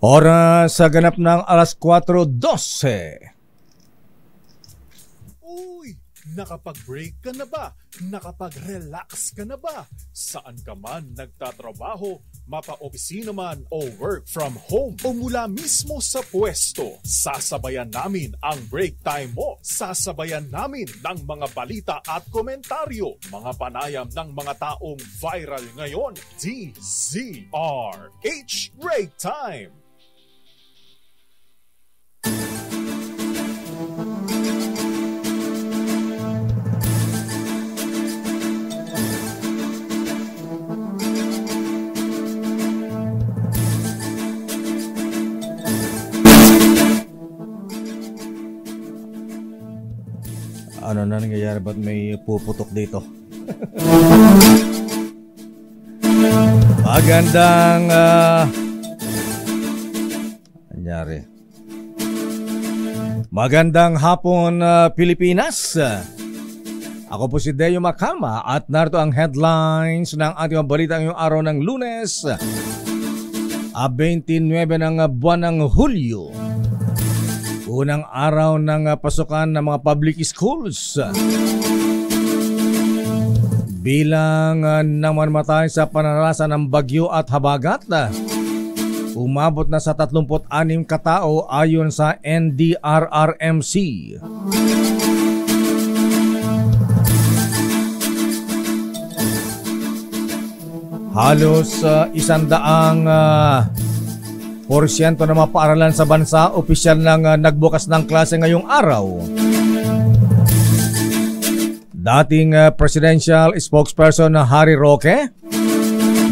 Oras sa ganap ng alas 4:12. Uy, nakapag-break ka na ba? Nakapag-relax ka na ba? Saan ka man nagtatrabaho, mapa-opisina man o work from home o mula mismo sa pwesto, sasabayan namin ang break time mo. Sasabayan namin ng mga balita at komentaryo, mga panayam ng mga taong viral ngayon. DZRH Break Time! Ano na nangyayari? Ba't may puputok dito? Magandang nangyari. Magandang hapon, Pilipinas. Ako po si Deo Makama at narito ang headlines ng ating balita ngayong araw ng Lunes, 29 ng buwan ng Hulyo. Unang araw ng pasukan ng mga public schools. Bilang naman matay sa pananalasan ng bagyo at habagat, umabot na sa 36 katao ayon sa NDRRMC. Halos 100% ng mga paaralan sa bansa opisyal nang nagbukas ng klase ngayong araw. Dating presidential spokesperson na Harry Roque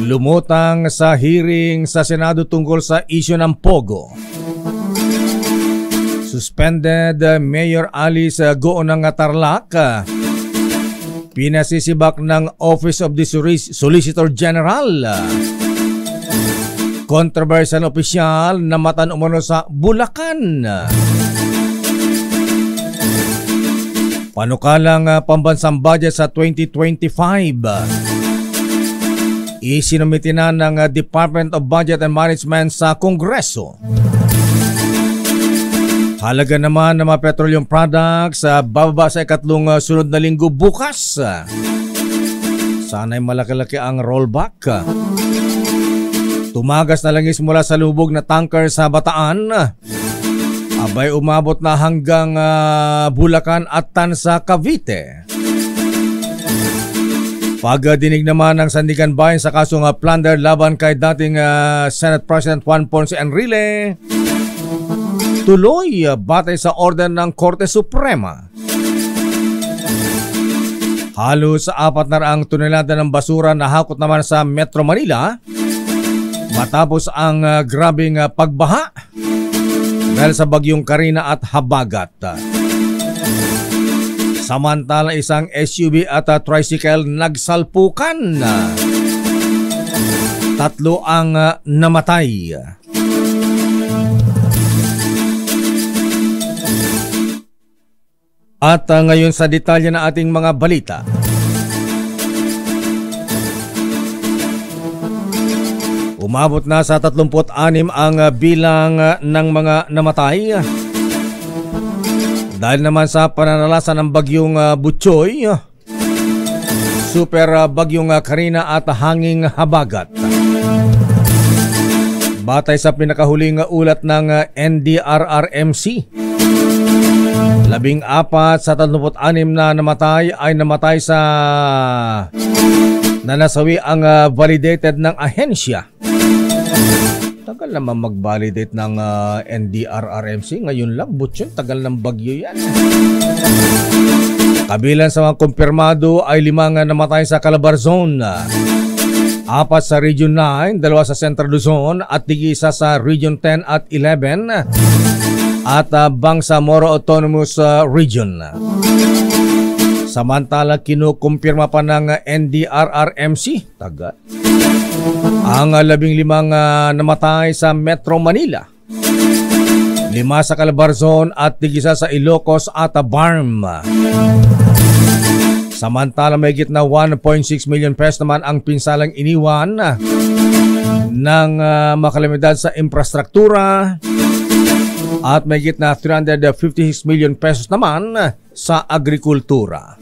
lumutang sa hearing sa Senado tungkol sa isyu ng Pogo. Suspended Mayor Alice Goo ng Tarlac pinasisibak ng Office of the Solicitor General. Controversial opisyal na matan umano sa Bulacan. Panukalang pambansang budget sa 2025. Isinumiti na ng Department of Budget and Management sa Kongreso. Halaga naman ng mga petroleum products bababa sa ikatlong sunod na linggo bukas. Sana'y malaki-laki ang rollback. Tumagas na langis mula sa lubog na tanker sa Bataan. Abay umabot na hanggang Bulacan at Tansa, Cavite. Pagdinig naman ng Sandigan Bayan sa kasong plunder laban kay dating Senate President Juan Ponce Enrile, tuloy batay sa order ng Korte Suprema. Halos 400 tonelada ng basura na hakot naman sa Metro Manila matapos ang grabing pagbaha dahil sa bagyong Karina at habagat. Samantala isang SUV at tricycle nagsalpukan. 3 ang namatay. At ngayon sa detalye na ating mga balita. Umabot na sa 36 ang bilang ng mga namatay dahil naman sa pananalasan ng bagyong Butchoy, super bagyong Karina at hanging habagat. Batay sa pinakahuling ulat ng NDRRMC, 14 sa 36 na namatay ay namatay sa nasawi ang validated ng ahensya. Tagal naman mag-validate ng NDRRMC. Ngayon lang, Butchon, tagal ng bagyo yan. Kabilang sa mga kumpirmado ay 5 namatay sa Calabarzon, 4 sa Region 9, 2 sa Central Luzon at 1 sa Region 10 at 11 at Bangsamoro Autonomous Region. Samantala, kinukumpirma pa ng NDRRMC, tagal, ang 15 namatay sa Metro Manila, 5 sa Calabarzon at 1 sa Ilocos at Barm. Samantala, may higit na 1.6 million pesos naman ang pinsalang iniwan ng makalamidad sa infrastruktura at may higit na 356 million pesos naman sa agrikultura.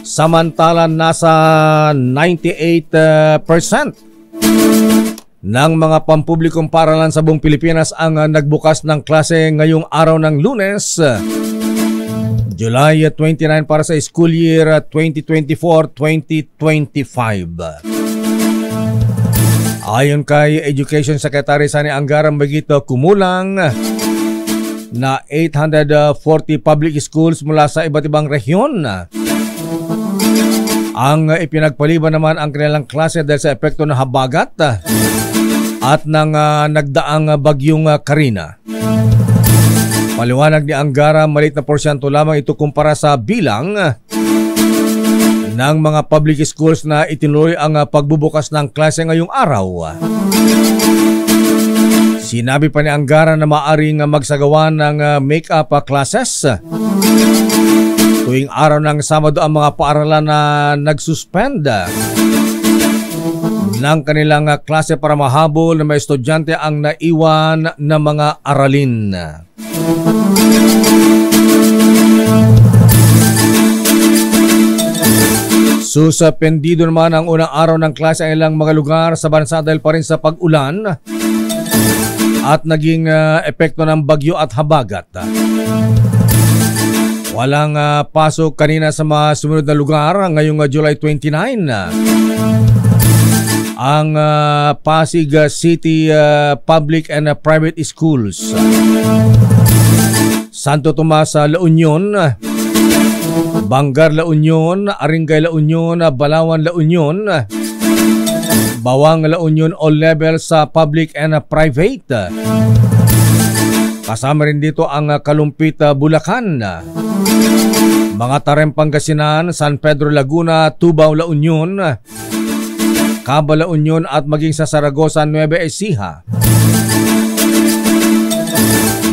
Samantala, nasa 98% ng mga pampublikong paaralan sa buong Pilipinas ang nagbukas ng klase ngayong araw ng Lunes, July 29 para sa school year 2024-2025. Ayon kay Education Secretary Sani Anggaran, Bagito, kumulang na 840 public schools mula sa iba't ibang rehiyon ang ipinagpaliban naman ang kanilang klase dahil sa epekto ng habagat at ng nagdaang bagyong Karina. Paliwanag ni Angara, maliit na porsyento lamang ito kumpara sa bilang ng mga public schools na itinuloy ang pagbubukas ng klase ngayong araw. Sinabi pa ni Angara na maaaring magsagawa ng make-up classes tuwing araw ng Sabado ang mga paaralan na nagsuspend ng kanilang klase para mahabol na may estudyante ang naiwan na mga aralin. Suspendido naman ang unang araw ng klase ang ilang mga lugar sa bansa dahil pa rin sa pag-ulan at naging epekto ng bagyo at habagat. Walang pasok kanina sa mga sumunod na lugar ngayong July 29. Ang Pasig City Public and Private Schools, Santo Tomas La Union, Bangar La Union, Aringay La Union, Balawan La Union, Bawang La Union, all levels sa public and private. Kasama rin dito ang Kalumpit Bulacan, mga Tarem Pangasinan, San Pedro Laguna, Tubao La Union, Caba La Union at maging sa Saragosa, Nueva Ecija.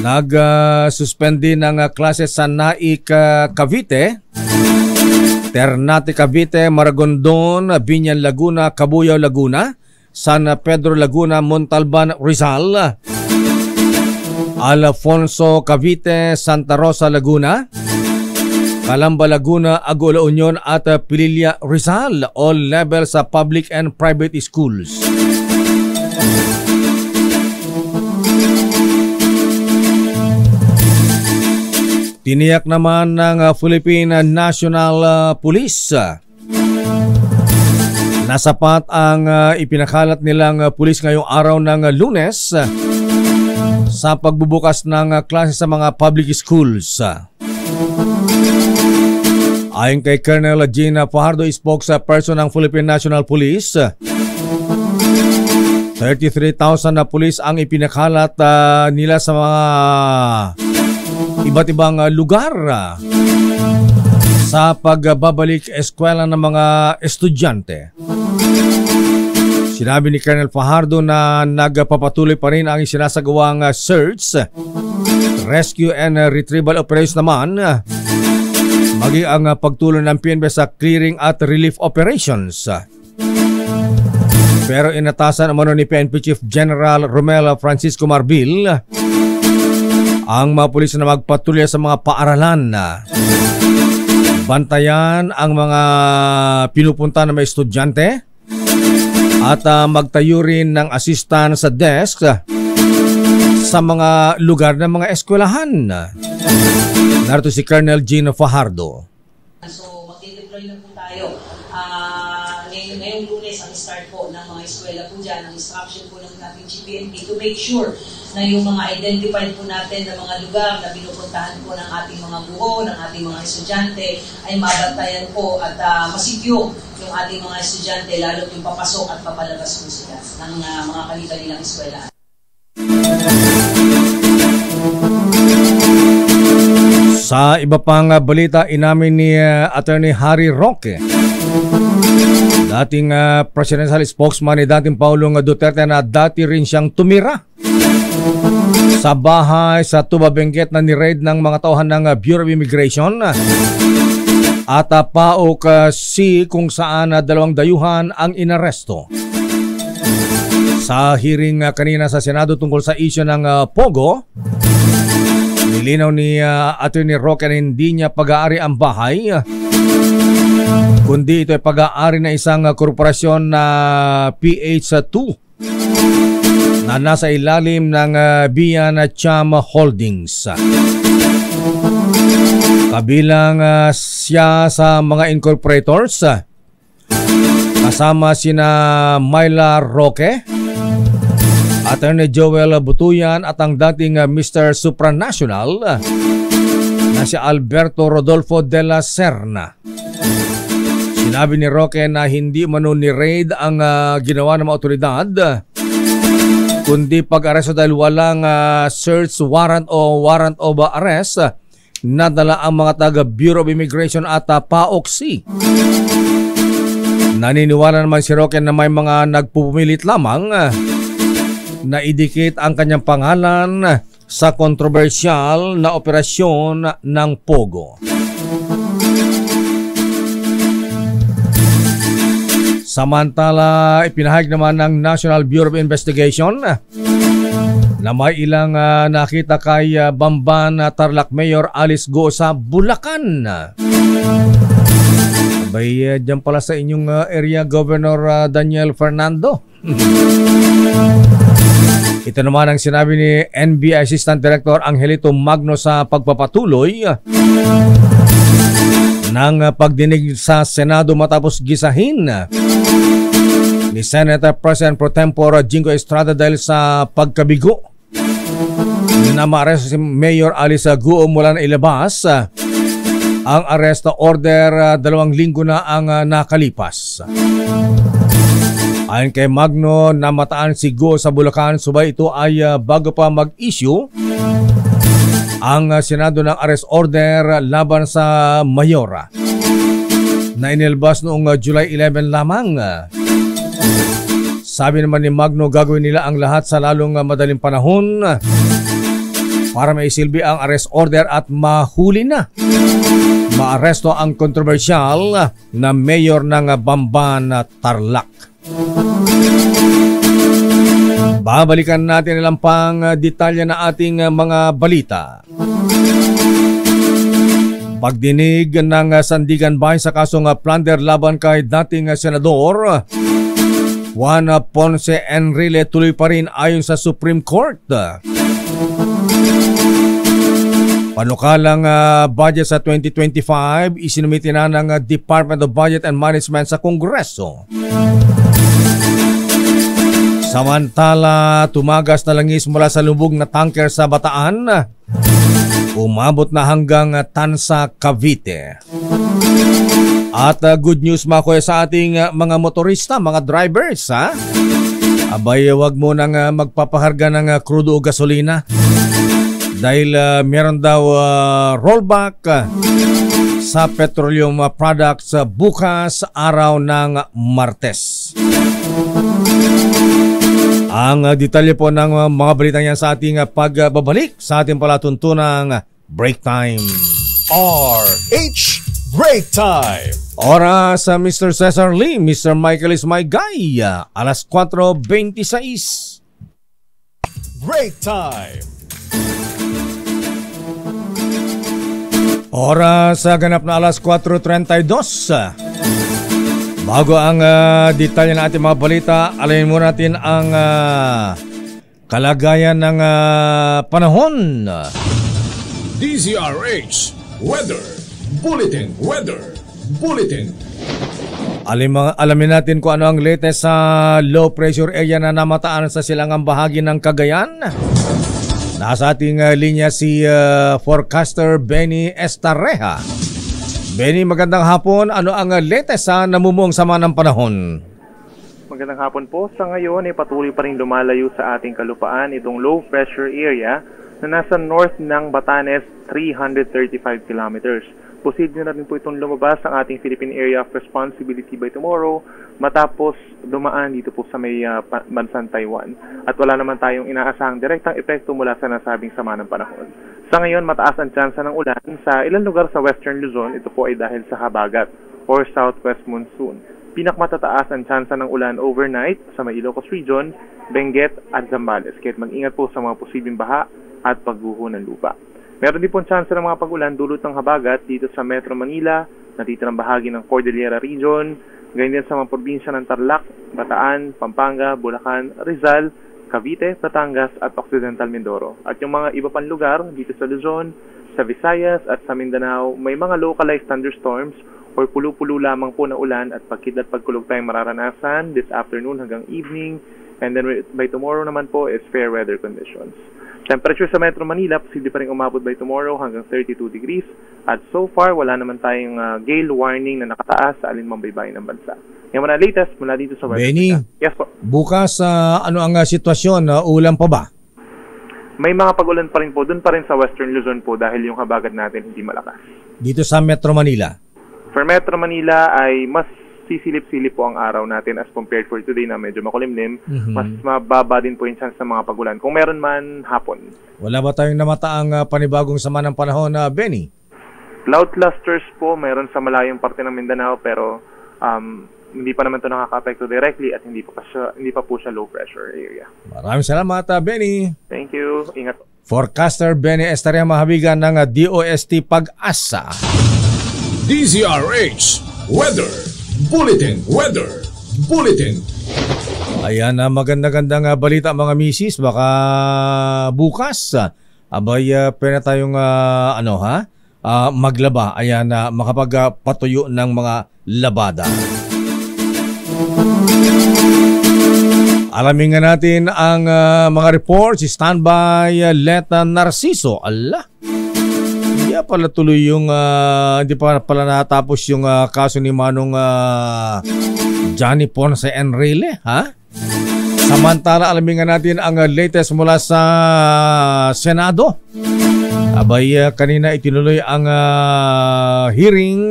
Nag-suspend din ng klase sa Naik Cavite, Ternate Cavite, Maragondon, Binyan Laguna, Cabuyao Laguna, San Pedro Laguna, Montalban Rizal, Alfonso Cavite, Santa Rosa Laguna, Calamba Laguna, Ago La Union at Pililla Rizal, all levels sa public and private schools. Tiniyak naman ng Philippine National Police na sapat ang ipinakalat nilang pulis ngayong araw ng Lunes sa pagbubukas ng klase sa mga public schools. Ayon kay Colonel Gina Fajardo, spokesperson ng Philippine National Police, 33,000 na pulis ang ipinakalat nila sa mga iba't ibang lugar sa pagbabalik eskwela ng mga estudyante. Sinabi ni Colonel Fajardo na nagpapatuloy pa rin ang isinasagawang search, rescue and retrieval operations naman, maging ang pagtulong ng PNP sa clearing at relief operations. Pero inatasan naman ni PNP Chief General Romel Francisco Marbil ang mga pulis na magpatulya sa mga paaralan, bantayan ang mga pinupunta na may estudyante at magtayo rin ng assistance sa desk sa mga lugar ng mga eskwelahan. Narito si Colonel Gino Fajardo. So magde-deploy na po tayo. Ngayong Lunes ang start po ng mga eskwela po dyan, ang instruction po ng ating GPNP to make sure na yung mga identified po natin na mga lugar na binupuntahan po ng ating mga guro, ng ating mga estudyante ay mabantayan po at masecure yung ating mga estudyante, lalo't yung papasok at papalabas po sila ng mga kanilang eskwela. Sa iba pang balita, inamin ni Attorney Harry Roque, dating presidential spokesman ni dating Pangulong Duterte, na dati rin siyang tumira sa bahay sa Tuba Benguet na ni-raid ng mga tauhan ng Bureau of Immigration at PAOK C kung saan dalawang dayuhan ang inaresto. Sa hearing kanina sa Senado tungkol sa issue ng Pogo, nilinaw ni Attorney Roque na hindi niya pag-aari ang bahay, kundi ito ay pag-aari na isang korporasyon na PH2 na nasa ilalim ng Bian Cham Holdings. Kabilang siya sa mga incorporators, kasama sina Myla Roque, Attorney Joel Butuyan at ang dating Mr. Supranational na si Alberto Rodolfo de la Serna. Sinabi ni Roque na hindi umano ni raid ang ginawa ng mga otoridad, kundi pag-aresto dahil walang search warrant o warrant of arrest na dala ang mga taga Bureau of Immigration at PAOK-C. Naniniwala naman si Roque na may mga nagpupumilit lamang na idikit ang kanyang pangalan sa kontrobersyal na operasyon ng Pogo. Samantala, ipinahayag naman ng National Bureau of Investigation na may ilang nakita kay Bamban Tarlac Mayor Alice Go sa Bulacan. Abay, dyan pala sa inyong area, Governor Daniel Fernando. Ito naman ang sinabi ni NBI Assistant Director Angelito Magno sa pagpapatuloy ng pagdinig sa Senado matapos gisahin ni Senator President Pro Tempore Jingo Estrada dahil sa pagkabigo na maaresto si Mayor Alice Guo mula na ilabas ang arresto order 2 linggo na ang nakalipas. Ayon kay Magno, namataan si Go sa Bulacan, subay ito ay bago pa mag-issue ang Senado ng arrest order laban sa Mayora na inilabas noong July 11 lamang. Sabi naman ni Magno, gagawin nila ang lahat sa lalong madaling panahon para maisilbi ang arrest order at mahuli na, maaresto ang kontrobersyal na mayor ng Bamban Tarlac. Babalikan natin ilang pang detalye na ating mga balita. Pagdinig ng Sandigan Bahay sa kasong plunder laban kay dating Senador Juan Ponce Enrile tuloy pa rin ayon sa Supreme Court. Panukalang budget sa 2025 isinumiti na ng Department of Budget and Management sa Kongreso. Samantala, tumagas na langis mula sa lubog na tanker sa Bataan, umabot na hanggang Tansa, Cavite. At good news mga kuya sa ating mga motorista, mga drivers, ha? Abay, wag mo nang magpapaharga ng crudo o gasolina dahil meron daw rollback sa petroleum products bukas araw ng Martes. Ang detalye po ng mga balita niyan sa ating pagbabalik sa ating palatuntunang Break Time. RH Break Time. Oras sa Mr. Cesar Lee, Mr. Michael is my guy. Alas 4:26. Break Time. Oras sa ganap na alas 4:32. Bago ang detalye ng ating mga balita, alamin muna natin ang kalagayan ng panahon. DZRH Weather Bulletin. Weather Bulletin. Alamin natin kung ano ang latest sa low pressure area na namataan sa silangang bahagi ng Cagayan. Nasa ating linya si forecaster Benny Estareja. Benny, magandang hapon. Ano ang latest sa namumuong sama ng panahon? Magandang hapon po. Sa ngayon ay patuloy pa rin lumalayo sa ating kalupaan itong low pressure area na nasa north ng Batanes 335 kilometers. posible na rin po itong lumabas ang ating Philippine Area of Responsibility by tomorrow matapos dumaan dito po sa may bansang Taiwan. At wala naman tayong inaasahang direktang epekto mula sa nasabing sama ng panahon. Sa ngayon, mataas ang tsansa ng ulan sa ilang lugar sa Western Luzon. Ito po ay dahil sa habagat or southwest monsoon. Pinakmatataas ang tsansa ng ulan overnight sa may Ilocos Region, Benguet at Zambales. Kaya't mag-ingat po sa mga posibleng baha at pagguho ng lupa. Meron din po tsansa ng mga pag-ulan dulot ng habagat dito sa Metro Manila, natitirang bahagi ng Cordillera Region, ganyan din sa mga probinsya ng Tarlac, Bataan, Pampanga, Bulacan, Rizal, Cavite, Batangas at Occidental Mindoro. At yung mga iba pang lugar dito sa Luzon, sa Visayas at sa Mindanao, may mga localized thunderstorms or pulo-pulo lamang po na ulan at pagkidlat pagkulog tayong mararanasan this afternoon hanggang evening. And then by tomorrow naman po is fair weather conditions. Temperature sa Metro Manila, posible pa rin umabot by tomorrow hanggang 32 degrees. At so far, wala naman tayong gale warning na nakataas sa alinmang baybayin ng bansa. Yan muna latest mula dito sa Weather. Benny, yes po. Bukas ano ang sitwasyon? Ulan pa ba? May mga pag-ulan pa rin po, dun pa rin sa Western Luzon po dahil yung habagat natin hindi malakas. Dito sa Metro Manila? For Metro Manila ay mas sisilip-silip po ang araw natin as compared for today na medyo makulimlim. Mas mababa din po yung chance ng mga pag-ulan. Kung meron man, hapon. Wala ba tayong namataang panibagong sama ng panahon na Benny? Cloud clusters po meron sa malayong parte ng Mindanao pero hindi pa naman ito nakaka-apekto directly at hindi pa po siya low pressure area. Maraming salamat Benny. Thank you. Ingat po. Forecaster Benny Estaria Mahabigan ng DOST Pag-asa. DZRH Weather Bulletin. Ayan, maganda-gandang balita mga misis. Baka bukas, abay, pwede tayong maglaba. Ayan, makapagpatuyo ng mga labada. Alamin nga natin ang mga reports. Standby, Leta Narciso. Allah. Hindi pala tuloy yung hindi pa pala natapos yung kaso ni Manong Johnny Ponce Enrile, ha? Samantala, alamin nga natin ang latest mula sa Senado. Abay, kanina itinuloy ang hearing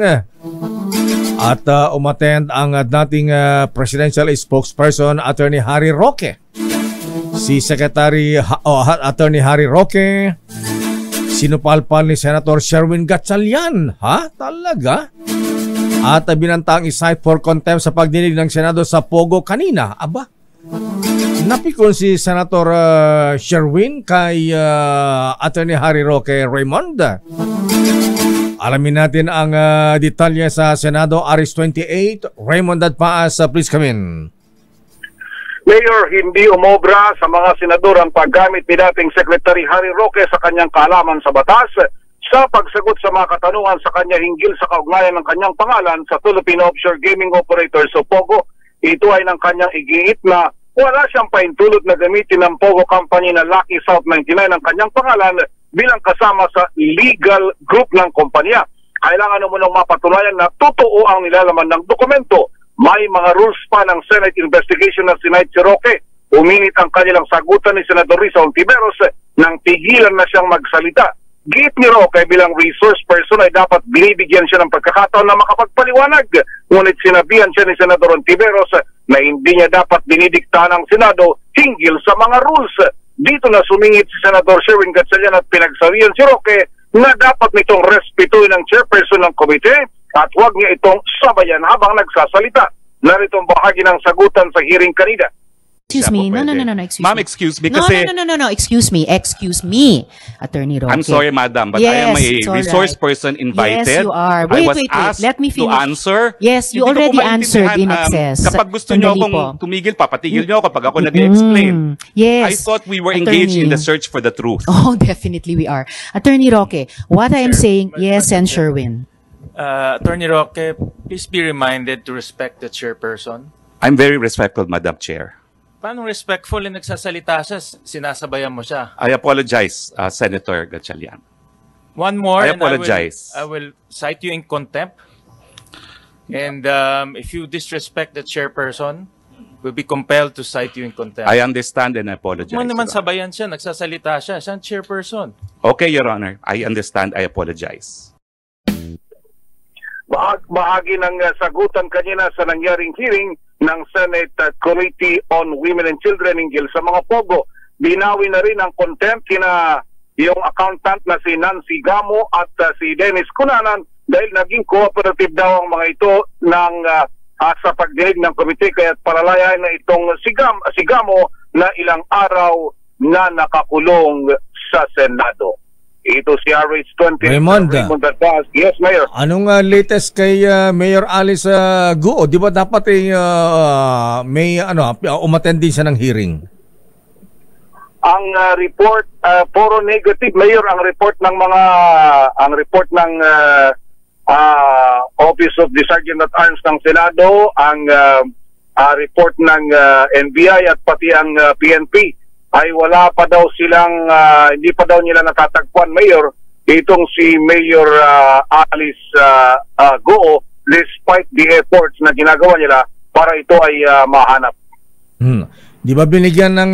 at umattend ang dating presidential spokesperson Attorney Harry Roque. Si Secretary Attorney Harry Roque sinupalpal ni Senator Sherwin Gatchalian. Ha? Talaga? At binantang i-cite for contempt sa pagdinig ng Senado sa Pogo kanina. Aba, napikon si Senator Sherwin kay Attorney Harry Roque Raymond. Alamin natin ang detalye sa Senado, Aris 28. Raymond Dadpaas, please come in. Mayor, hindi umobra sa mga senador ang paggamit ni dating Secretary Harry Roque sa kanyang kaalaman sa batas sa pagsagot sa mga katanungan sa kanya hinggil sa kaugnayan ng kanyang pangalan sa Philippine Offshore Gaming Operators o POGO. Ito ay ng kanyang igiit na wala siyang paintulot na gamitin ng POGO company na Lucky South 99 ang kanyang pangalan bilang kasama sa legal group ng kumpanya. Kailangan mo nang mapatunayan na totoo ang nilalaman ng dokumento. May mga rules pa ng Senate investigation na sinight si Roque. Uminit ang kanilang sagutan ni Senador Risa Ontiveros nang tigilan na siyang magsalita. Giit ni Roque bilang resource person ay dapat binibigyan siya ng pagkakataon na makapagpaliwanag. Ngunit sinabihan siya ni Senador Ontiveros na hindi niya dapat dinidikta ng Senado hinggil sa mga rules. Dito na sumingit si Senador Sherwin Gatchalian at pinagsabihan si Roque na dapat nitong respetuhin ng chairperson ng komite at huwag niya itong sabayan habang nagsasalita. Narito ang bahagi ng sagutan sa hearing kanina. Excuse me. No, excuse me. Ma'am, excuse me kasi... No. Excuse me, Attorney Roque. I'm sorry, madam, but I am a resource person invited. Yes, you are. I was Wait. asked Let me finish. to answer. Yes, you Hindi ko already po answered in maintindihan, excess. Kapag gusto niyo Sandali akong po. tumigil, papatigil niyo ako kapag ako nag-explain. Yes. I thought we were engaged in the search for the truth. Oh, definitely we are. Attorney Roque, what I am saying, yes, and Sherwin. Attorney Roque, please be reminded to respect the chairperson. I'm very respectful, Madam Chair. Paano respectful na nagsasalita siya, sinasabayan mo siya? I apologize, Senator Gatchalian. One more, I apologize. I will cite you in contempt. And if you disrespect the chairperson, we'll be compelled to cite you in contempt. I understand and I apologize. Mo naman Your Honor. sabayan siya, nagsasalita siya, siya ang chairperson. Okay, Your Honor. I understand. I apologize. bahagi ng sagutan kanina sa nangyaring hearing ng Senate Committee on Women and Children hinggil sa mga pogo. Binawi na rin ang contempt kina yung accountant na si Nancy Gamo at si Dennis Cunanan dahil naging cooperative daw ang mga ito ng sa pagdinig ng komite, kaya palalayain na itong si Gamo na ilang araw na nakakulong sa Senado. Ito si RH20. Raymond. Yes, Mayor. Anong latest kay Mayor Alice Guo? Di ba dapat may umattend din siya ng hearing? Ang report puro negative, Mayor, ang report ng Office of the Sergeant at Arms ng Senado, ang report ng NBI at pati ang PNP ay wala pa daw silang hindi pa daw nila natatagpuan, Mayor, itong si Mayor Alice Guo, despite the efforts na ginagawa nila para ito ay mahanap. Di ba binigyan ng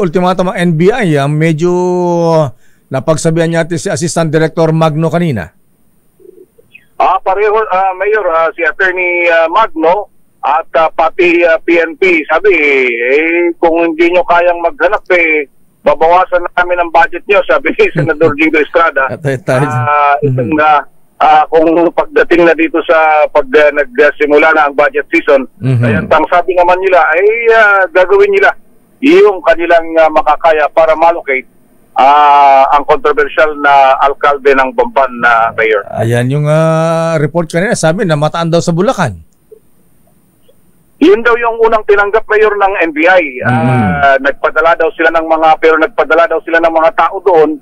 ultimatum ang NBI? Medyo napagsabihan natin si Assistant Director Magno kanina. Pareho, Mayor, si Attorney Magno at pati PNP, sabi, kung hindi nyo kayang maghanap, babawasan namin ang budget nyo, sabi ni Senador Jingo Estrada. Kung pagdating na dito sa nagsimula na ang budget season, kaya ang sabi naman nila ay gagawin nila yung kanilang makakaya para malocate ang controversial na alkalde ng Bamban na Mayor. Ayan yung report kanina, sabi na mataan daw sa Bulacan. Yun daw yung unang tinanggap, Mayor, ng NBI. Nagpadala daw sila ng mga tao doon.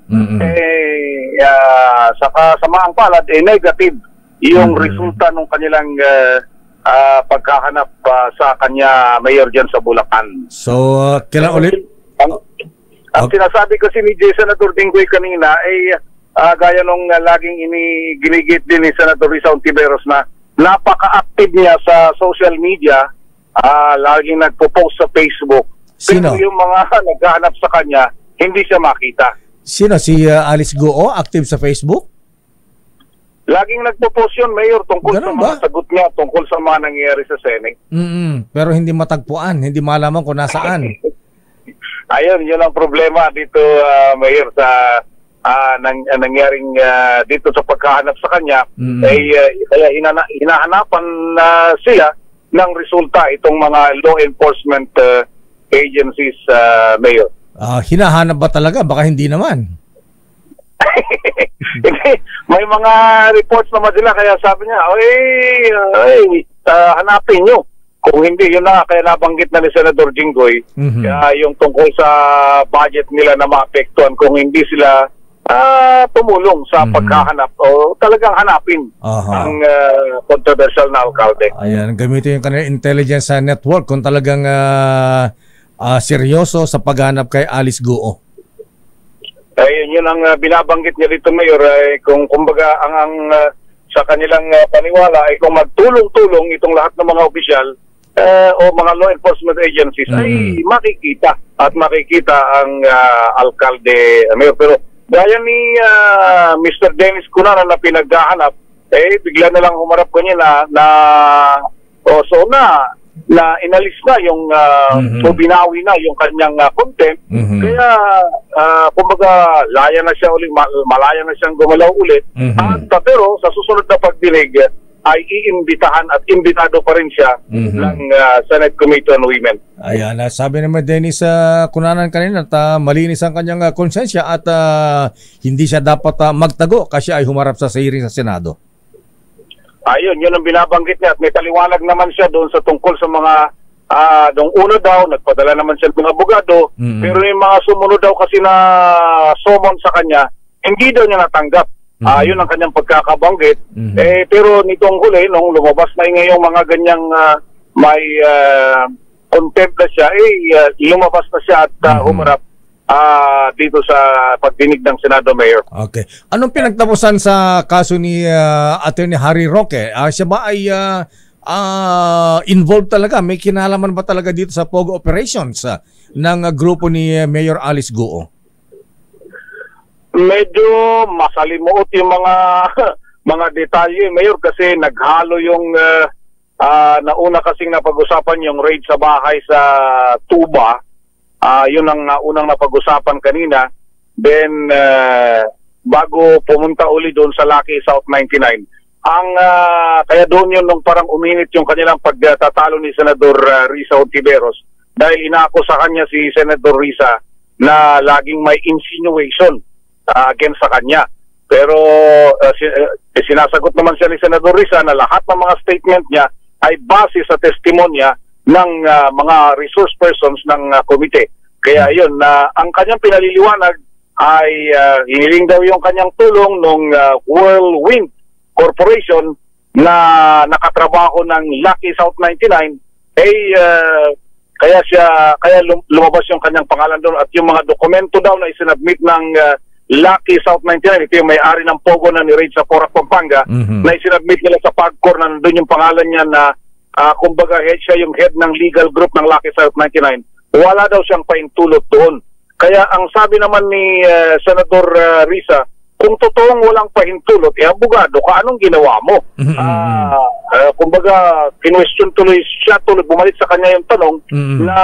Sa kasamaang palad, negative yung resulta ng kanilang pagkahanap sa kanya, Mayor, dyan sa Bulacan. So, kailan ulit? Ang sinasabi kasi ni Senator Dinggoy kanina ay gaya nung laging ginigit din ni Senator Risa Ontiveros na napaka-active niya sa social media. Laging nagpo-post sa Facebook. Sino? Pero yung mga naghahanap sa kanya, hindi siya makita. Sino? Si Alice Guo, active sa Facebook? Laging nagpo-post yun, Mayor, tungkol sa mga sagot niya, tungkol sa mga nangyayari sa Senate. Pero hindi matagpuan, hindi malaman kung nasaan. Ayun, yun ang problema dito, Mayor, sa nangyaring dito sa pagkahanap sa kanya. Kaya hinahanapan sila ng resulta itong mga law enforcement agencies, Mayor. Hinahanap ba talaga? Baka hindi naman. May mga reports naman sila, kaya sabi niya, hanapin nyo. Kung hindi, yun na, kaya nabanggit na ni Senador Jinggoy, yung tungkol sa budget nila na maapektuhan kung hindi sila tumulong sa pagkahanap o talagang hanapin ang controversial na alkalde. Ayan, gamitin yung kanilang intelligence network kung talagang seryoso sa paghanap kay Alice Guo. Ayun, yun ang binabanggit niya dito, Mayor, kung kumbaga ang sa kanilang paniwala ay kung magtulong-tulong itong lahat ng mga opisyal o mga law enforcement agencies ay makikita ang alkalde, Mayor. Pero gaya ni Mr. Dennis Cunanan na pinaghahanap, bigla na lang humarap ko niya na inalis na yung o binawi na yung kanyang contempt. Kaya kumbaga malaya na siyang gumalaw ulit. Pero sa susunod na pagdinig ay iimbitahan at imbitado pa rin siya ng Senate Committee on Women. Ayan, sabi naman Dennis Cunanan kanina at malinis ang kanyang konsensya at hindi siya dapat magtago kasi ay humarap sa hearing sa Senado. Ayun, yun ang binabanggit niya at may taliwanag naman siya doon sa tungkol sa mga nung una daw, nagpadala naman siya ng abogado, pero yung mga sumunod daw kasi na summon sa kanya, hindi daw niya natanggap. Yun ang kanyang pagkakabanggit. Pero nitong huli, nung lumabas na ngayong mga ganyang may contempt na siya, lumabas na siya at humarap dito sa pagdinig ng Senado, Mayor. Okay. Anong pinagtapusan sa kaso ni Attorney Harry Roque? Siya ba ay involved talaga? May kinalaman ba talaga dito sa POGO operations ng grupo ni Mayor Alice Guo? Medyo masalimuot yung mga detalye, Mayor, kasi naghalo yung nauna kasing napag-usapan yung raid sa bahay sa Tuba. Yun ang unang napag-usapan kanina. Then, bago pumunta uli doon sa Lucky South 99. Kaya doon yun nung parang uminit yung kanilang pagtatalo ni Senador Risa Hontiveros dahil inaako sa kanya si Senador Risa na laging may insinuation against sa kanya. Pero sinasagot naman siya ni Senador Risa na lahat ng mga statement niya ay base sa testimonya ng mga resource persons ng komite. Kaya yun, ang kanyang pinaliliwanag ay hiniling daw yung kanyang tulong ng Whirlwind Corporation na nakatrabaho ng Lucky South 99 kaya lumabas yung kanyang pangalan doon at yung mga dokumento daw na isinabmit ng Lucky South 99, ito yung may-ari ng Pogo na ni-raid sa Porac, Pampanga, na isinabmit nila sa PAGCOR na nandun yung pangalan niya na kumbaga siya yung head ng legal group ng Lucky South 99. Wala daw siyang paintulot doon. Kaya ang sabi naman ni Senador Risa, kung totoong walang pahintulot, abogado ka, anong ginawa mo? Kumbaga, kinwestiyon tuloy siya, bumalik sa kanya yung tanong na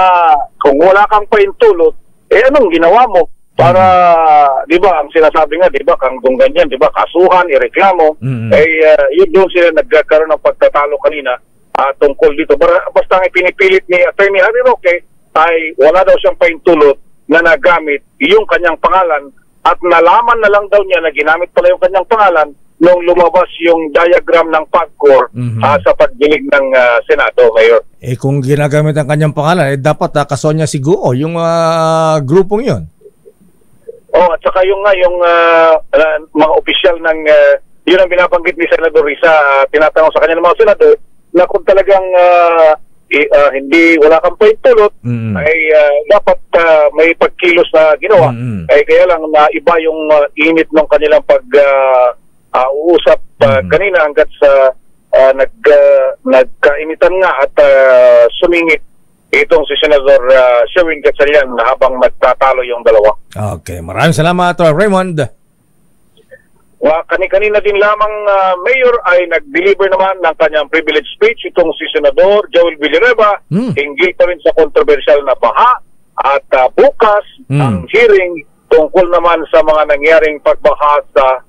kung wala kang pahintulot, anong ginawa mo? Para, di ba, ang sinasabi nga, di ba, kung ganyan, di ba, kasuhan, ireklamo, yun doon sila nagkakaroon ng pagtatalo kanina tungkol dito. Basta ang pinipilit ni Attorney Harry Roque ay wala daw siyang pahintulot na nagamit yung kanyang pangalan at nalaman na lang daw niya na ginamit pala yung kanyang pangalan nung lumabas yung diagram ng PAGCOR sa pagdinig ng Senado, Mayor. Kung ginagamit ang kanyang pangalan, dapat kasuhan niya si Guo, yung grupong yun. At saka yung mga opisyal ng, yun ang binabanggit ni Senador Risa, tinatanong sa kanya ng mga senador, na kung talagang wala kang pahintulot, ay dapat may pagkilos na ginawa. Kaya lang na iba yung init ng kanilang pag-uusap kanina hanggat sa nagkainitan nga at sumingit itong si Senador Sherwin Gatchalian habang nagtatalo yung dalawa. Okay, maraming salamat, Raymond. Kanina din lamang, Mayor, ay nag-deliver naman ng kanyang privilege speech itong si Senador Joel Villanueva, hinggil pa rin sa kontrobersyal na baha at bukas ang hearing tungkol naman sa mga nangyaring pagbaha sa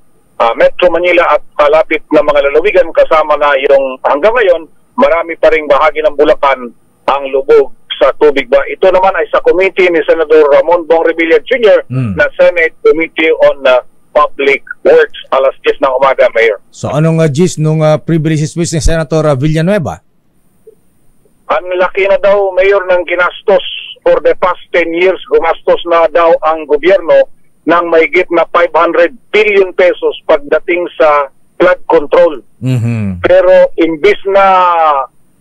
Metro Manila at kalapit na mga lalawigan kasama na yung hanggang ngayon marami pa ring bahagi ng Bulacan ang lubog sa tubig ba. Ito naman ay sa committee ni Senador Ramon Bong Revilla Jr. na Senate Committee on Public Works, alas 10 ng umaga, Mayor. So anong gist nung privilege speech ni Senator Villanueva? Ang laki na daw, Mayor, ng ginastos for the past 10 years. Gumastos na daw ang gobyerno ng mahigit na 500 billion pesos pagdating sa flood control. Pero imbis na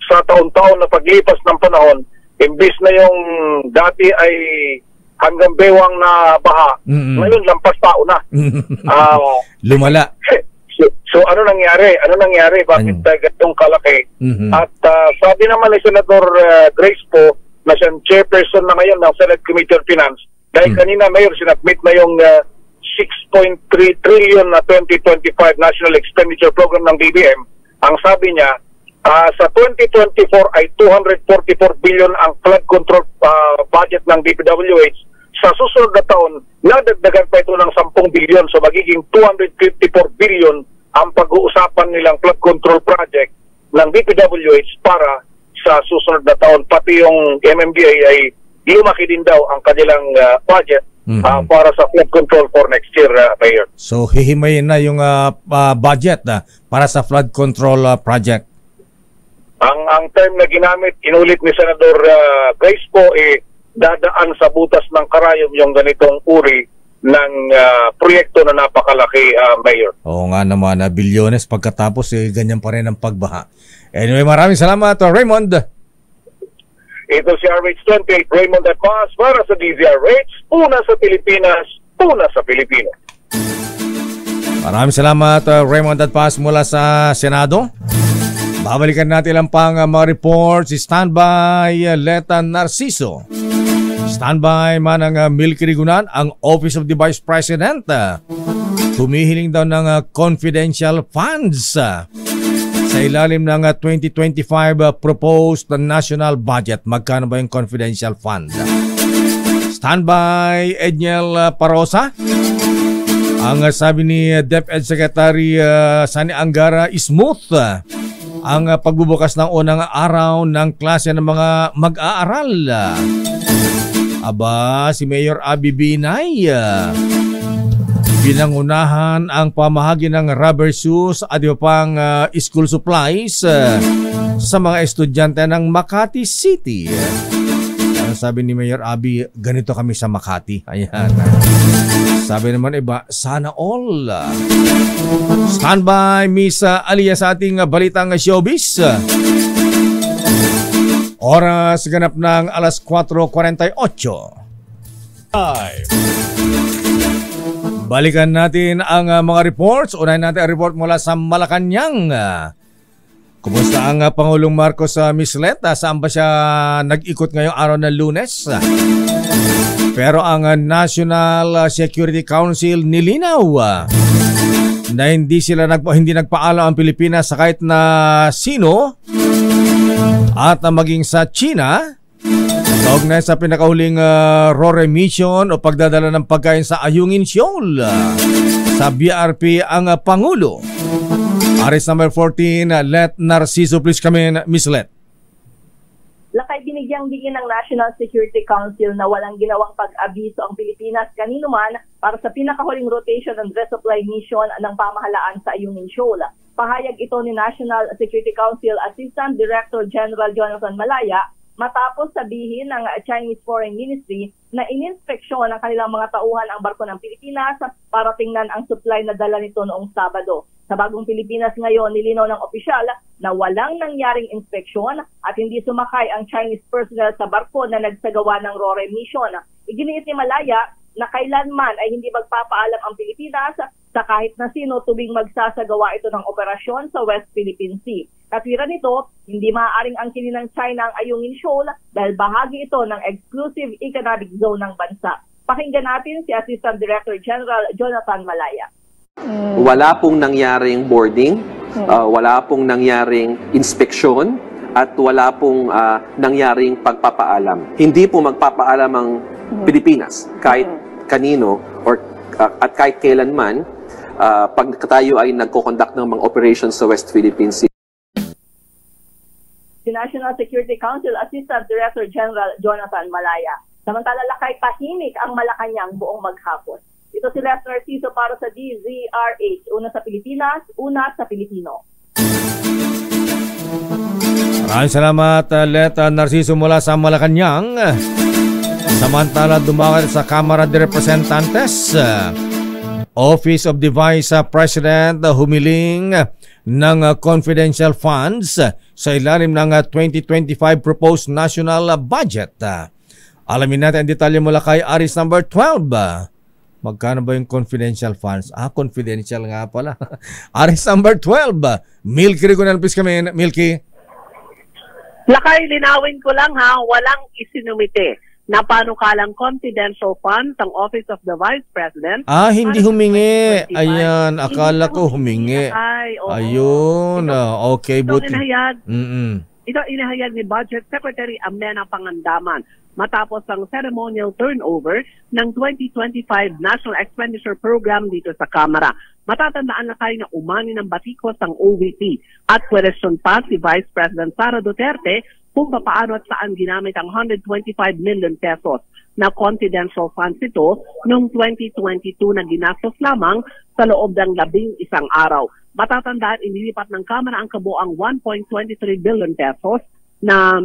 sa taon-taon na paglipas ng panahon, imbis na yung dati ay hanggang bewang na baha, ngayon lampas tao na. Lumala. So ano nangyari? Bakit ganitong kalaki? At sabi naman ni Senador Grace po, na siyang chairperson na ngayon ng Senate Committee on Finance, dahil kanina, Mayor, sinabmit na yung 6.3 trillion na 2025 National Expenditure Program ng DBM. Ang sabi niya, sa 2024 ay 244 billion ang flood control budget ng DPWH. Sa susunod na taon, nadagdagan pa ito ng 10 billion. So magiging 254 billion ang pag-uusapan nilang flood control project ng DPWH para sa susunod na taon. Pati yung MMDA ay lumaki din daw ang kanilang budget para sa flood control for next year, Mayor. So hihimayin na yung budget para sa flood control project. Ang term na ginamit, inulit ni Senador Grace po, dadaan sa butas ng karayom yung ganitong uri ng proyekto na napakalaki, Mayor. Oo nga naman, bilyones pagkatapos ganyan pa rin ang pagbaha. Anyway, maraming salamat, Raymond. Ito si RH20, Raymond at Paz para sa DZRH, una sa Pilipinas, una sa Pilipino. Maraming salamat, Raymond at Paz mula sa Senado. Babalikan natin ang pang mga reports. Standby Leta Narciso. Standby man ang Milky Rigunan, ang Office of the Vice President. Humihiling daw ng confidential funds sa ilalim ng 2025 proposed national budget. Magkano ba yung confidential fund? Standby, Edniel Parosa. Ang sabi ni DepEd Secretary Sani Angara, smooth ang pagbubukas ng unang araw ng klase ng mga mag-aaral. Aba, si Mayor Abby Binay, pinangunahan ang pamahagi ng rubber shoes at iba pang school supplies sa mga estudyante ng Makati City. Ang sabi ni Mayor Abby, ganito kami sa Makati. Ayan. Sabi naman iba, sana all. Standby, Miss Alia, sa ating balitang showbiz. Oras ganap ng alas 4:48. Balikan natin ang mga reports. Unahin natin ang report mula sa Malacanang. Kumusta ang Pangulong Marcos Miss Let? Saan ba siya nag-ikot ngayong araw ng Lunes? Pero ang National Security Council nilinaw na hindi nagpaalam ang Pilipinas sa kahit na sino at maging sa China kaugnay sa pinakahuling RORE mission o pagdadala ng pagkain sa Ayungin Shoal. Sa BRP ang Pangulo. Aris number 14, Let Narciso, please come in, Miss Let. Lakay binigyang diin ng National Security Council na walang ginawang pag-abiso ang Pilipinas kanino man para sa pinakahuling rotation and resupply mission ng pamahalaan sa Ayungin Shoal. Pahayag ito ni National Security Council Assistant Director General Jonathan Malaya matapos sabihin ng Chinese Foreign Ministry na ininspeksyon ng kanilang mga tauhan ang barko ng Pilipinas para tingnan ang supply na dala nito noong Sabado. Sa bagong Pilipinas ngayon, nilinaw ng opisyal na walang nangyaring inspeksyon at hindi sumakay ang Chinese personnel sa barko na nagsagawa ng RORE mission. Iginiit ni Malaya na kailanman ay hindi magpapaalam ang Pilipinas sa kahit na sino tuwing magsasagawa ito ng operasyon sa West Philippine Sea. Katwiran nito, hindi maaaring angkinin ng China ang Ayungin Shoal dahil bahagi ito ng exclusive economic zone ng bansa. Pakinggan natin si Assistant Director General Jonathan Malaya. Wala pong nangyaring boarding, wala pong nangyaring inspeksyon, at wala pong nangyaring pagpapaalam. Hindi po magpapaalam ang Pilipinas kahit kanino at kahit kailanman pag tayo ay nagko-conduct ng mga operations sa West Philippine Sea. Si National Security Council Assistant Director General Jonathan Malaya. Samantala lakay tahimik ang Malacanang buong maghapon. Ito si Les Narciso para sa DZRH. Una sa Pilipinas, una sa Pilipino. Maraming salamat, Let Narciso mula sa Malacanang. Samantala, dumagal sa Kamara de Representantes. Office of the Vice President humiling ng confidential funds sa ilalim ng 2025 proposed national budget. Alamin natin ang detalye mula kay Aris number 12. Magkano ba yung confidential funds? Confidential nga pala. Aris number 12. Milky Rigonel, please come in. Milky. Lakay, linawin ko lang ha, walang isinumite na panukalang confidential funds ang Office of the Vice President. Hindi humingi. Ayan, akala ko humingi. Ayun, okay, buti. Ito inahayag ni Budget Secretary Amena Pangandaman matapos ang ceremonial turnover ng 2025 National Expenditure Program dito sa Kamara. Matatandaan na kayo na umani ng batikos ang OVP at question pa si Vice President Sara Duterte kung paano at saan ginamit ang 125 million pesos na confidential funds ito noong 2022 na ginastos lamang sa loob ng 11 araw. Matatandaan, inilipat ng Kamara ang kabuang 1.23 billion pesos na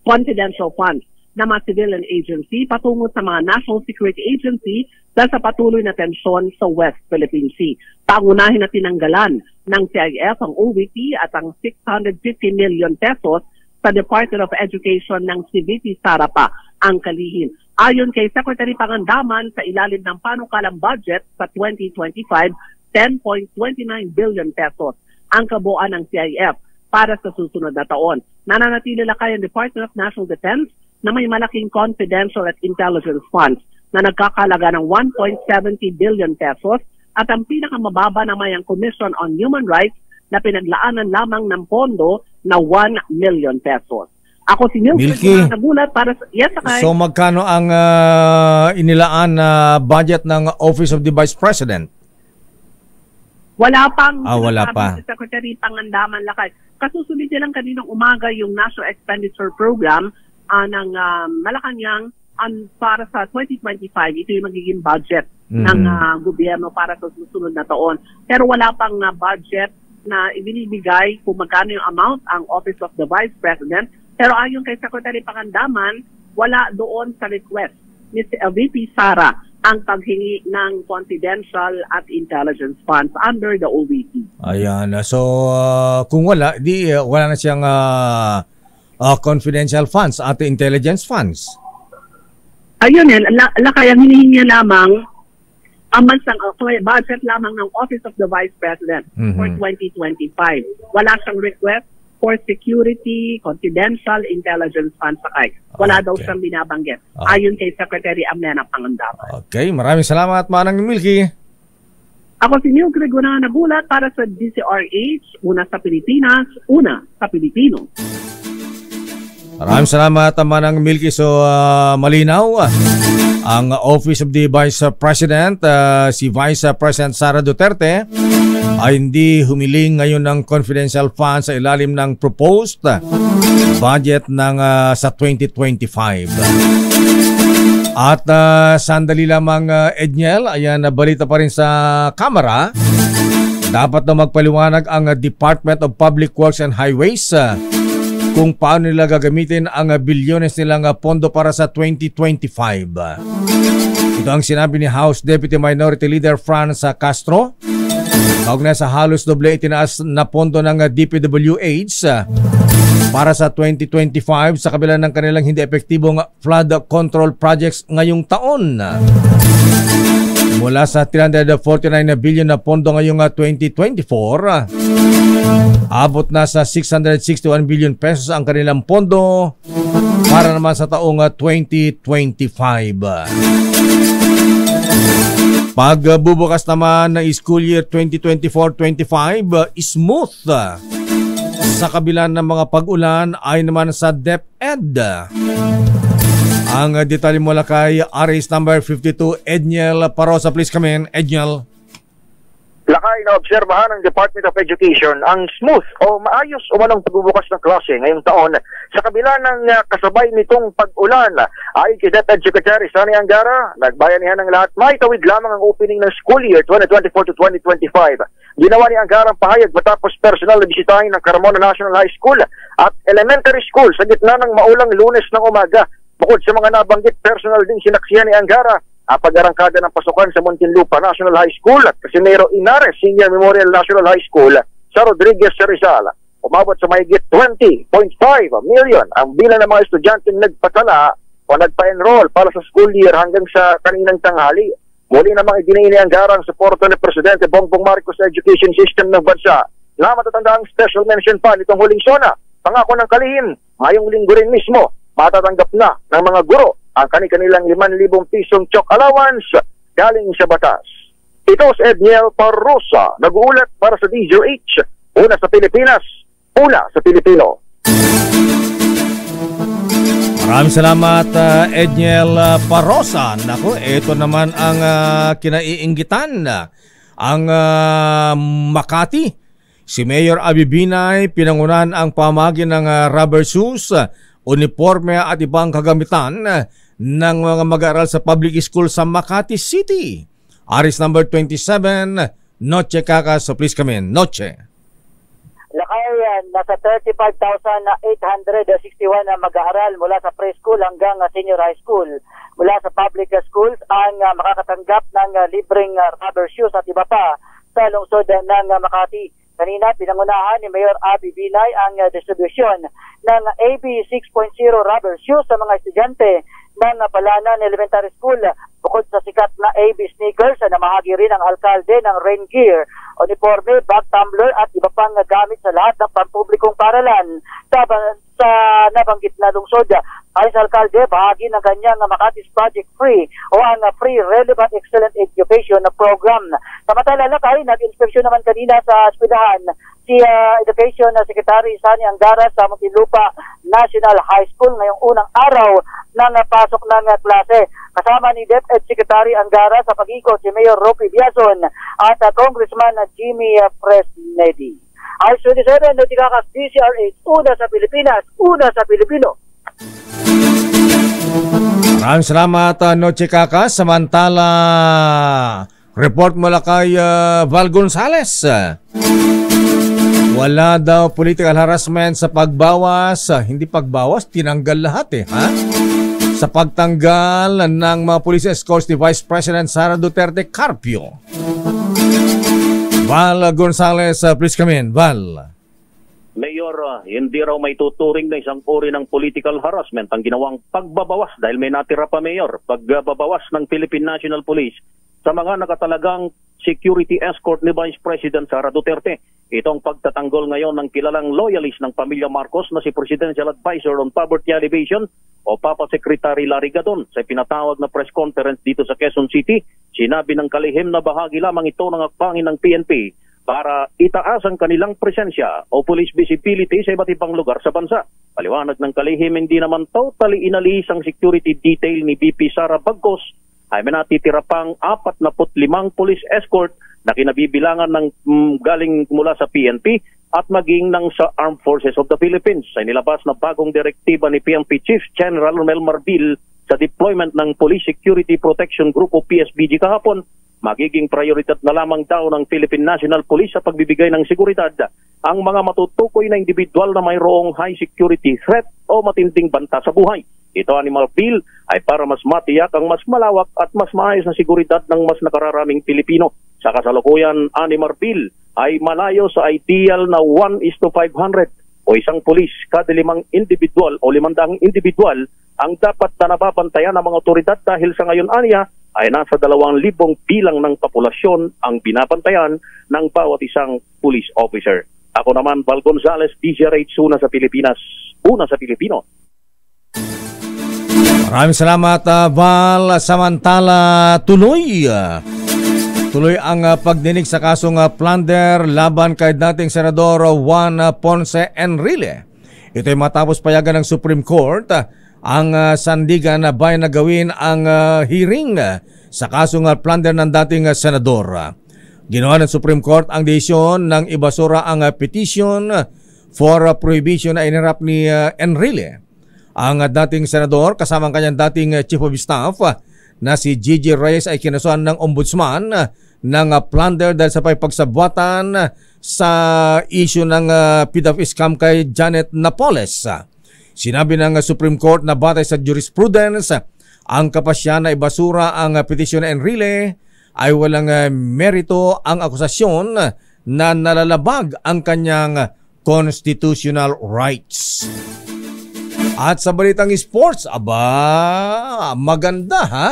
confidential funds na mga civilian agency patungo sa mga national security agency dahil sa patuloy na tensyon sa West Philippine Sea. Pangunahin na tinanggalan ng CIF ang OVP at ang 650 million pesos sa Department of Education ng CVP Sara pa ang kalihim. Ayon kay Secretary Pangandaman, sa ilalim ng panukalang budget sa 2025, 10.29 billion pesos ang kabuuan ng CIF para sa susunod na taon. Nananatili lang kayo ang Department of National Defense na may malaking confidential at intelligence funds na nagkakalaga ng 1.70 billion pesos at ang pinakamababa naman ang Commission on Human Rights na pinaglaanan lamang ng pondo na 1 million pesos. Ako si Milky, nagulat para sa... Yes, Sakay. So magkano ang inilaan na budget ng Office of the Vice President? Wala pang wala pa. Si Secretary Pangandaman Lakay. Kasusunod niya lang kaninang umaga yung National Expenditure Program ng Malacanang para sa 2025. Ito yung magiging budget ng gobyerno para sa susunod na taon. Pero wala pang budget na ibinibigay kung magkano yung amount ang Office of the Vice President. Pero ayon kay Secretary Pangandaman, wala doon sa request ni VP Sara ang paghingi ng confidential at intelligence funds under the OVP. Ayan. So, kung wala, wala na siyang confidential funds at intelligence funds. Ayun yan. Kaya hinihingi lamang ang budget lamang ng Office of the Vice President for 2025. Wala siyang request for security, confidential, intelligence funds. Wala daw siyang binabanggit. Ayon kay Secretary Amena Pangandaman. Okay, maraming salamat, Manang Milky. Ako si Neil Grego na nagulat para sa DCRH, una sa Pilipinas, una sa Pilipino. Maraming salamat, Manang Milky. So, malinaw ang Office of the Vice President, si Vice President Sara Duterte, ay hindi humiling ngayon ng confidential funds sa ilalim ng proposed budget ng sa 2025. At sandali lamang, Edniel, ayan, balita pa rin sa Kamara. Dapat na magpaliwanag ang Department of Public Works and Highways kung paano nila gagamitin ang bilyones nilang pondo para sa 2025. Ito ang sinabi ni House Deputy Minority Leader Franz Castro kaugnay sa halos doble itinaas na pondo ng DPWH para sa 2025 sa kabila ng kanilang hindi epektibong flood control projects ngayong taon. Mula sa 349 billion na pondo ngayong 2024, abot na sa 661 billion pesos ang kanilang pondo para naman sa taong 2025. Pagbubukas naman ng school year 2024-25, smooth sa kabila ng mga pag-ulan ay naman sa DepEd. Ang detalye mula kay RS number 52, Edniel Parosa. Please come in, Edniel. Lakay, naobserbahan ng Department of Education ang smooth o maayos umanong pagbubukas ng klase ngayong taon sa kabila ng kasabay nitong pag-ulan. Ayon kay DepEd Secretary Sani Angara, nagbayanihan ng lahat may tawid lamang ang opening ng school year 2024 to 2025. Ginawa ni Angara ang pahayag matapos personal na bisitahin ng Carmona National High School at Elementary School sa gitna ng maulang Lunes ng umaga. Bukod sa mga nabanggit, personal din sinaksihan ni Angara pag-arangkada ng pasukan sa Muntinlupa National High School at Casimero Inares Senior Memorial National High School sa Rodriguez sa Rizal. Umabot sa mahigit 20.5 million ang bilang ng mga estudyanteng nagpatala o nagpa-enroll para sa school year hanggang sa kaninang tanghali. Muli namang idiniin ni Angara ang suporta ni Presidente Bongbong Marcos sa education system ng bansa na matatanda ang special mention pa nitong huling SONA. Pangako ng kalihim, ngayong linggo rin mismo, matatanggap na ng mga guro ang kanilang 5,000 pisong chok allowance galing sa batas. Ito si Edniel Parosa, nag-uulat para sa DZRH, una sa Pilipinas, una sa Pilipino. Maraming salamat, Edniel Parosa. Naku, ito naman ang kinaiinggitan. Ang Makati, si Mayor Abby Binay, pinangunahan ang pamagi ng rubber shoes, uniforme at ibang kagamitan ng mga mag-aaral sa public school sa Makati City. Aris number 27, Noche Kaka. So please come in, Noche. Lakay, nasa 35,861 na mag-aaral mula sa preschool hanggang senior high school. Mula sa public schools ang makakatanggap ng libreng rubber shoes at iba pa sa lungsod ng Makati. Kanina, pinangunahan ni Mayor Abby Binay ang distribusyon ng AB 6.0 rubber shoes sa mga estudyante ng Palanan Elementary School. bukod sa sikat na AB sneakers, namahagi rin ang alkalde ng rain gear, uniforme, bag tumbler at iba pang gamit sa lahat ng pampublikong paralan sa nabanggit na lungsod. Ayon sa alkalde, bahagi ng kanyang Makati's Project Free o ang Free Relevant Excellent Education program. Samantala, Lakay, nag-inspeksyon naman kanina sa eskwelahan si Education Secretary Sani Angara sa Muntinlupa National High School ngayong unang araw ng pasok ng klase. Kasama ni DepEd Secretary Angara sa pag-ikot si Mayor Roque Biazon at Congressman Jimmy Fresnedi. Alas 27, Notikakas DCRH, una sa Pilipinas, una sa Pilipino. Maraming salamat, Noche Kaka. Samantala, report mula kay Val Gonzales. Wala daw political harassment sa pagbawas, hindi pagbawas, tinanggal lahat ha? Sa pagtanggal ng mga police escorts ni Vice President Sara Duterte Carpio. Val Gonzales, please come in. Val. Mayor, hindi raw may tuturing na isang uri ng political harassment ang ginawang pagbabawas dahil may natira pa, Mayor, pagbabawas ng Philippine National Police sa mga nakatalagang security escort ni Vice President Sara Duterte. Itong pagtatanggol ngayon ng kilalang loyalist ng pamilya Marcos na si Presidential Advisor on Poverty Alleviation o Papa Secretary Larry Gadon sa pinatawag na press conference dito sa Quezon City. Sinabi ng kalihim na bahagi lamang ito ng akbangin ng PNP para itaas ang kanilang presensya o police visibility sa iba't ibang lugar sa bansa. Paliwanag ng kalihim, hindi naman totally inalis ang security detail ni VP Sara Bagcos ay may natitira pang 45 police escort na kinabibilangan ng galing mula sa PNP at maging ng sa Armed Forces of the Philippines. Sa nilabas na bagong direktiba ni PNP Chief General Romel Marbil sa deployment ng Police Security Protection Group o PSBG kahapon, magiging prioridad na lamang daw ng Philippine National Police sa pagbibigay ng seguridad ang mga matutukoy na individual na mayroong high security threat o matinding banta sa buhay. Ito, Animal Bill, ay para mas matiyak ang mas malawak at mas maayos na seguridad ng mas nakararaming Pilipino. Sa kasalukuyan, Animal Bill ay malayo sa ideal na 1:500 o isang pulis kada 5 individual o 500 individual ang dapat na nababantayan ng mga otoridad dahil sa ngayon aniya ay nasa 2,000 bilang ng populasyon ang binabantayan ng bawat isang police officer. Ako naman, Val Gonzales, DZRH, una sa Pilipinas, una sa Pilipino. Maraming salamat, Val. Samantala, tuloy ang pagdinig sa kasong plunder laban kay dating Senador Juan Ponce Enrile. Ito ay matapos payagan ng Supreme Court ang sandigan na bayan na gawin ang hearing sa kasong plunder ng dating senador. Ginawa ng Supreme Court ang desisyon ng ibasura ang petition for prohibition na inirap ni Enrile. Ang dating senador kasama ang kanyang dating chief of staff na si Gigi Reyes ay kinasuhan ng ombudsman ng plunder dahil sa pagsabwatan sa issue ng PDAF scam kay Janet Napoles. Sinabi ng Supreme Court na batay sa jurisprudence, ang kapasya na ibasura ang petisyon ng Enrile ay walang merito ang akusasyon na nalalabag ang kanyang constitutional rights. At sa balitang sports, maganda ha?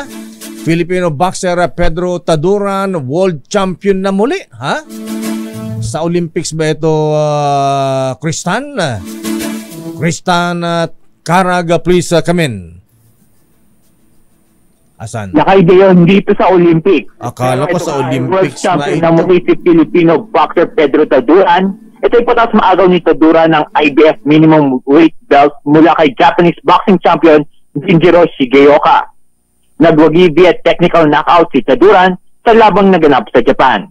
Filipino boxer Pedro Taduran, world champion na muli ha? Sa Olympics ba ito, Kristan? Kristan Caraga, please come in. Asan? Nakaideyon dito sa Olympics. Akala ko sa Olympics world champion na muli si Filipino boxer Pedro Taduran. Ito ay patas maagaw ni Taduran ng IBF minimum weight belt mula kay Japanese boxing champion Shinjiro Shigeoka. Nagwagi via technical knockout si Taduran sa labang naganap sa Japan.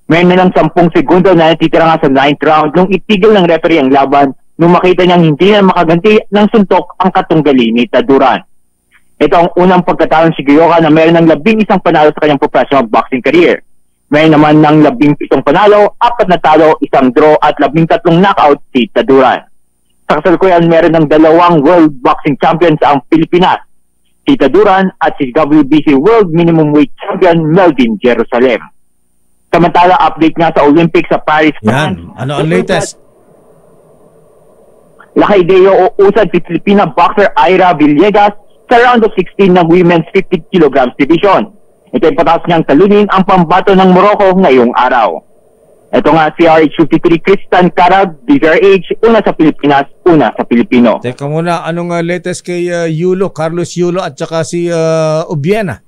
Mayroon na lang 10 segundo na natitira nga sa 9th round nung itigil ng referee ang laban nung makita niyang hindi na makaganti ng suntok ang katunggali ni Taduran. Ito ang unang pagkatalo si Shigeoka na mayroon ng 11 panalo sa kanyang professional boxing career. May naman ng 17 panalo, 4 na talo, 1 draw at 13 knockout si Taduran. Sa kasalukuyan, meron ng 2 world boxing champions ang Pilipinas, si Taduran at si WBC World Minimum Weight Champion Melvin Jerusalem. Samantala, update nga sa Olympics sa Paris. Yan, ano ang latest? Lakaideo o usad si Filipina boxer Ira Villegas sa round of 16 ng Women's 50 kilograms division. Ito'y pataas niyang talunin ang pambato ng Morocco ngayong araw. Ito nga si RH53 Kristan Carag, DZRH, una sa Pilipinas, una sa Pilipino. Teka muna, anong latest kay Yulo, Carlos Yulo at saka si Ubiena?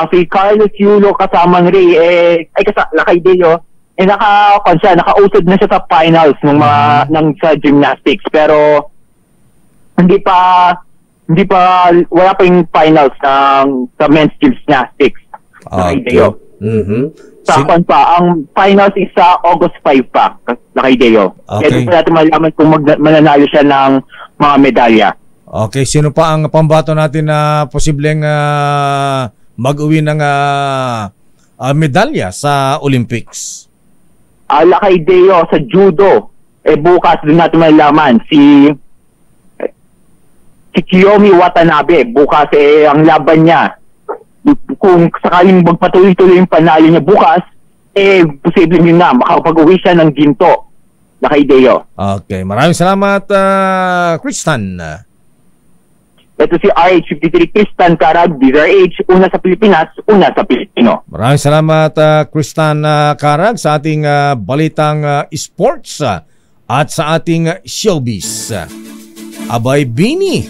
Si Carlos Yulo kasamang Ray, lakay Deo, naka-usad na siya sa finals ng mga sa gymnastics, pero wala pa yung finals sa men's gymnastics. Lakay Deo. Sakon pa, ang finals is sa August 5 pa, lakay Deo. Kaya doon pa natin malaman kung mananalo siya ng mga medalya. Okay, sino pa ang pambato natin na posibleng mag-uwi ng medalya sa Olympics? Lakay Deo sa judo, bukas din natin malaman si Kiyomi Watanabe. Bukas ang laban niya, kung sakaling magpatuloy-tuloy yung panalo niya bukas, posible yun na makapag-uwi siya ng ginto. Lakay Deo. Okay, maraming salamat, Kristan. Ito si RH53 Kristan Carag, DZRH, una sa Pilipinas, una sa Pilipino. Maraming salamat, Kristan Carag, sa ating balitang sports at sa ating showbiz. Abay, Bini,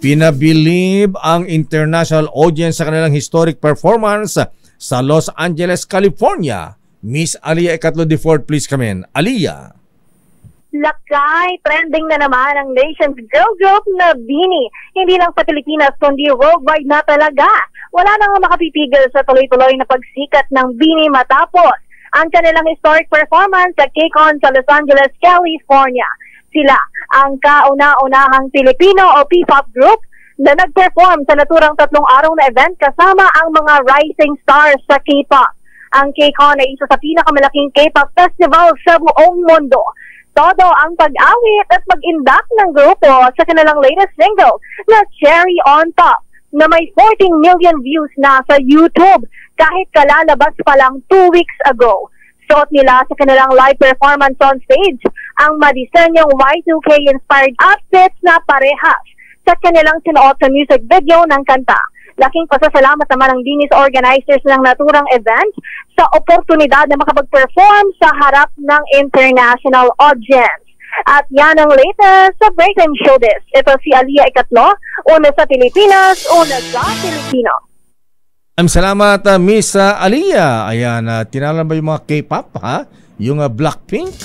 pinabilib ang international audience sa kanilang historic performance sa Los Angeles, California. Miss Alia Ecatlo de Ford, please come in. Alia. Lakay, trending na naman ang nation's girl group na Bini. Hindi lang sa Pilipinas, kundi worldwide na talaga. Wala nang makapipigil sa tuloy-tuloy na pagsikat ng Bini matapos ang kanilang historic performance sa KCON sa Los Angeles, California. Sila ang kauna-unahang Pilipino o P-pop group na nag-perform sa naturang 3 araw na event kasama ang mga rising stars sa K-pop. Ang KCON ay isa sa pinakamalaking K-pop festival sa buong mundo. Todo ang pag-awit at mag-induct ng grupo sa kanilang latest single na Cherry on Top na may 14 million views na sa YouTube kahit kalalabas pa lang 2 weeks ago. Suot nila sa kanilang live performance on stage ang madisenyong Y2K-inspired outfits na parehas sa kanilang sinuot sa music video ng kanta. Laking pasasalamat naman ang Bini sa organizers ng naturang event sa oportunidad na makapag-perform sa harap ng international audience. At yan ang latest sa Breaktime Showbiz. Ito si Alia Ecatlo, una sa Pilipinas, una sa Pilipino. Salamat, Miss Alia. Ayan, tinala ba yung mga K-pop, ha? Yung Blackpink?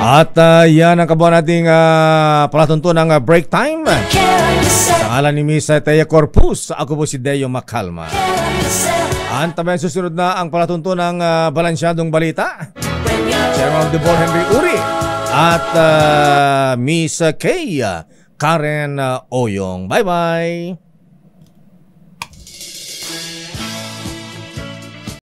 At yan ang kabuhan nating palatunto ng break time. Sa ngalan ni Miss Thea Corpus, ako po si Deo Macalma. Antabayan susunod na ang palatunto ng balansyadong balita. Chairman of the Board Henry Uri at Miss Kay Karen Oyong. Bye-bye!